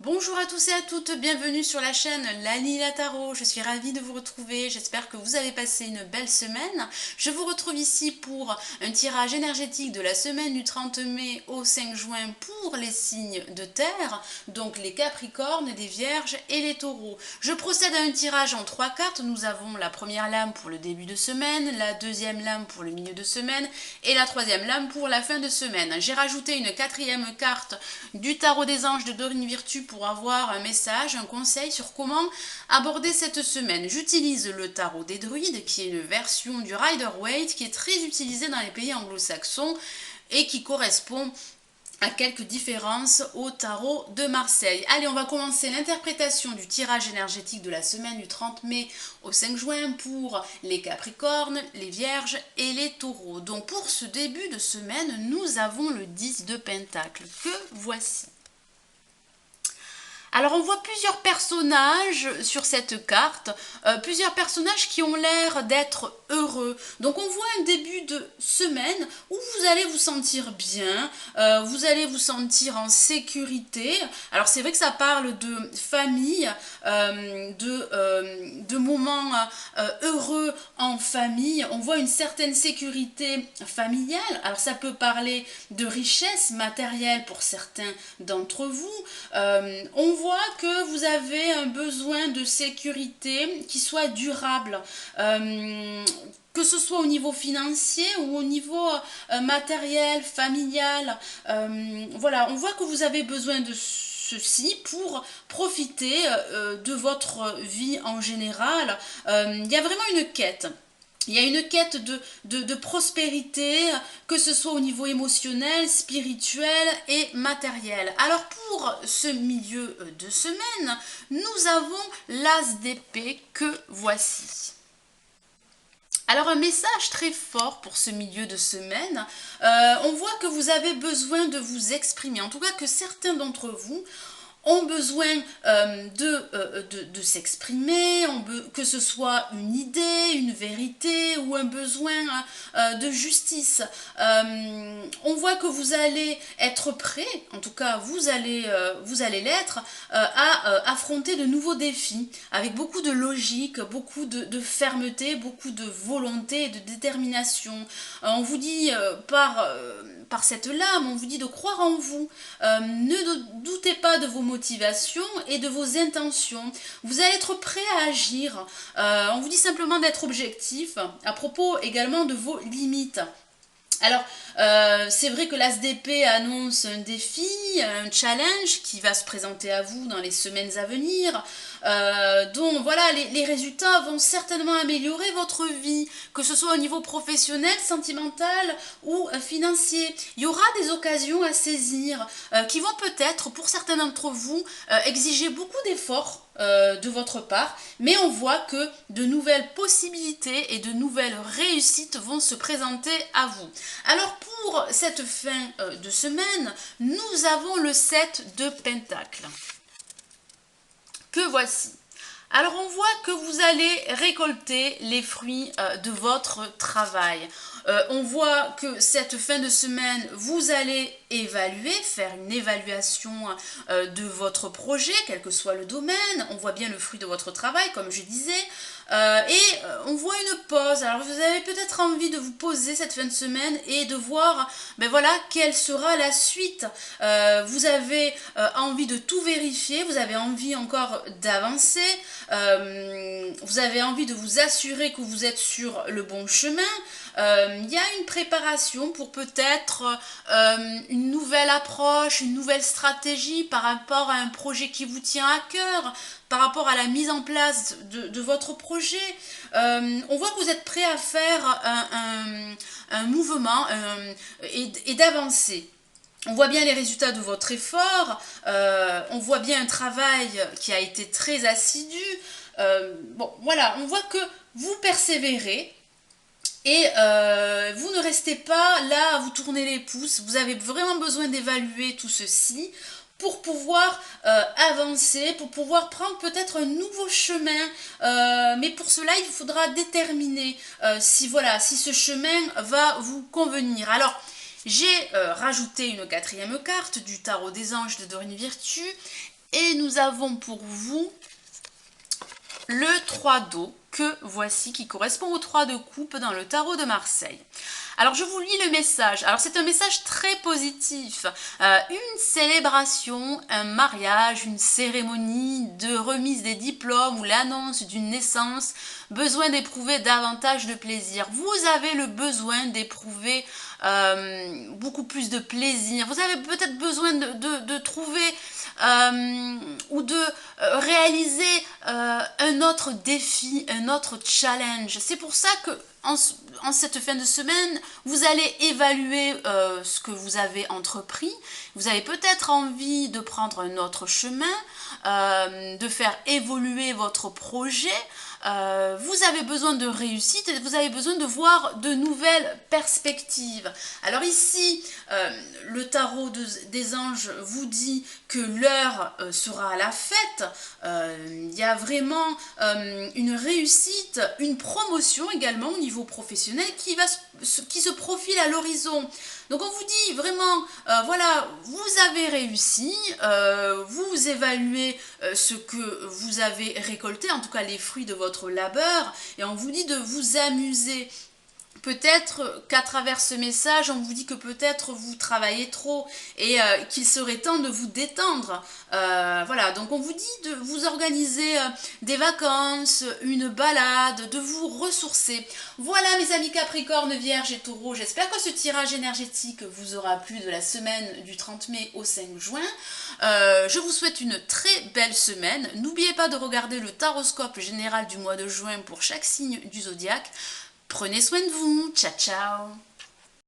Bonjour à tous et à toutes, bienvenue sur la chaîne Lila Tarot. Je suis ravie de vous retrouver, j'espère que vous avez passé une belle semaine. Je vous retrouve ici pour un tirage énergétique de la semaine du 30 mai au 5 juin pour les signes de terre, donc les Capricornes, les Vierges et les Taureaux. Je procède à un tirage en 3 cartes. Nous avons la première lame pour le début de semaine, la deuxième lame pour le milieu de semaine et la troisième lame pour la fin de semaine. J'ai rajouté une quatrième carte du tarot des anges de Dorine Virtue pour avoir un message, un conseil sur comment aborder cette semaine. J'utilise le tarot des druides, qui est une version du Rider-Waite, qui est très utilisé dans les pays anglo-saxons et qui correspond à quelques différences au tarot de Marseille. Allez, on va commencer l'interprétation du tirage énergétique de la semaine du 30 mai au 5 juin pour les Capricornes, les Vierges et les Taureaux. Donc pour ce début de semaine, nous avons le 10 de Pentacle que voici. Alors on voit plusieurs personnages sur cette carte, plusieurs personnages qui ont l'air d'être heureux. Donc on voit un début de semaine où vous allez vous sentir bien, vous allez vous sentir en sécurité. Alors c'est vrai que ça parle de famille, de moments heureux en famille. On voit une certaine sécurité familiale. Alors ça peut parler de richesse matérielle pour certains d'entre vous. On voit que vous avez un besoin de sécurité qui soit durable, que ce soit au niveau financier ou au niveau matériel, familial. Voilà, on voit que vous avez besoin de ceci pour profiter de votre vie en général. Il y a vraiment une quête. Il y a une quête de prospérité, que ce soit au niveau émotionnel, spirituel et matériel. Alors pour ce milieu de semaine, nous avons l'as d'épée que voici. Alors un message très fort pour ce milieu de semaine, on voit que vous avez besoin de vous exprimer, en tout cas que certains d'entre vous ont besoin de s'exprimer, que ce soit une idée, une vérité ou un besoin de justice. On voit que vous allez être prêt, en tout cas vous allez l'être, à affronter de nouveaux défis avec beaucoup de logique, beaucoup de fermeté, beaucoup de volonté et de détermination. On vous dit par cette lame, on vous dit de croire en vous. Ne doutez pas de vos motivations et de vos intentions. Vous allez être prêt à agir. On vous dit simplement d'être objectif à propos également de vos limites. Alors, c'est vrai que l'As d'épée annonce un défi, un challenge qui va se présenter à vous dans les semaines à venir. Donc voilà, les résultats vont certainement améliorer votre vie, que ce soit au niveau professionnel, sentimental ou financier. Il y aura des occasions à saisir qui vont peut-être, pour certains d'entre vous, exiger beaucoup d'efforts de votre part, mais on voit que de nouvelles possibilités et de nouvelles réussites vont se présenter à vous. Alors pour cette fin de semaine, nous avons le 7 de Pentacle que voici. Alors on voit que vous allez récolter les fruits de votre travail. On voit que cette fin de semaine, vous allez évaluer, faire une évaluation de votre projet, quel que soit le domaine. On voit bien le fruit de votre travail, comme je disais. On voit une pause. Alors vous avez peut-être envie de vous poser cette fin de semaine et de voir, ben voilà, quelle sera la suite. Vous avez envie de tout vérifier, vous avez envie encore d'avancer, vous avez envie de vous assurer que vous êtes sur le bon chemin. Il y a une préparation pour peut-être une nouvelle approche, une nouvelle stratégie par rapport à un projet qui vous tient à cœur, par rapport à la mise en place de votre projet. On voit que vous êtes prêt à faire un mouvement et d'avancer. On voit bien les résultats de votre effort, on voit bien un travail qui a été très assidu. Bon, voilà, on voit que vous persévérez. Et vous ne restez pas là à vous tourner les pouces, vous avez vraiment besoin d'évaluer tout ceci pour pouvoir avancer, pour pouvoir prendre peut-être un nouveau chemin. Mais pour cela, il faudra déterminer si ce chemin va vous convenir. Alors, j'ai rajouté une quatrième carte du tarot des anges de Dorine Virtue Et nous avons pour vous le 3 d'eau que voici, qui correspond au 3 de coupe dans le tarot de Marseille. Alors je vous lis le message. Alors c'est un message très positif. Une célébration, un mariage, une cérémonie de remise des diplômes ou l'annonce d'une naissance, besoin d'éprouver davantage de plaisir. Vous avez le besoin d'éprouver beaucoup plus de plaisir. Vous avez peut-être besoin de trouver ou de réaliser un autre défi, un autre challenge. C'est pour ça que en cette fin de semaine, vous allez évaluer ce que vous avez entrepris. Vous avez peut-être envie de prendre un autre chemin, de faire évoluer votre projet. Vous avez besoin de réussite et vous avez besoin de voir de nouvelles perspectives. Alors ici, le tarot des anges vous dit que l'heure sera à la fête. Il y a vraiment une réussite, une promotion également au niveau professionnel qui se profile à l'horizon. Donc on vous dit vraiment, voilà, vous avez réussi, vous évaluez ce que vous avez récolté, en tout cas les fruits de votre labeur, et on vous dit de vous amuser. Peut-être qu'à travers ce message, on vous dit que peut-être vous travaillez trop et qu'il serait temps de vous détendre. Voilà, donc on vous dit de vous organiser des vacances, une balade, de vous ressourcer. Voilà mes amis Capricorne, Vierge et Taureau, j'espère que ce tirage énergétique vous aura plu de la semaine du 30 mai au 5 juin. Je vous souhaite une très belle semaine. N'oubliez pas de regarder le taroscope général du mois de juin pour chaque signe du zodiaque. Prenez soin de vous. Ciao, ciao.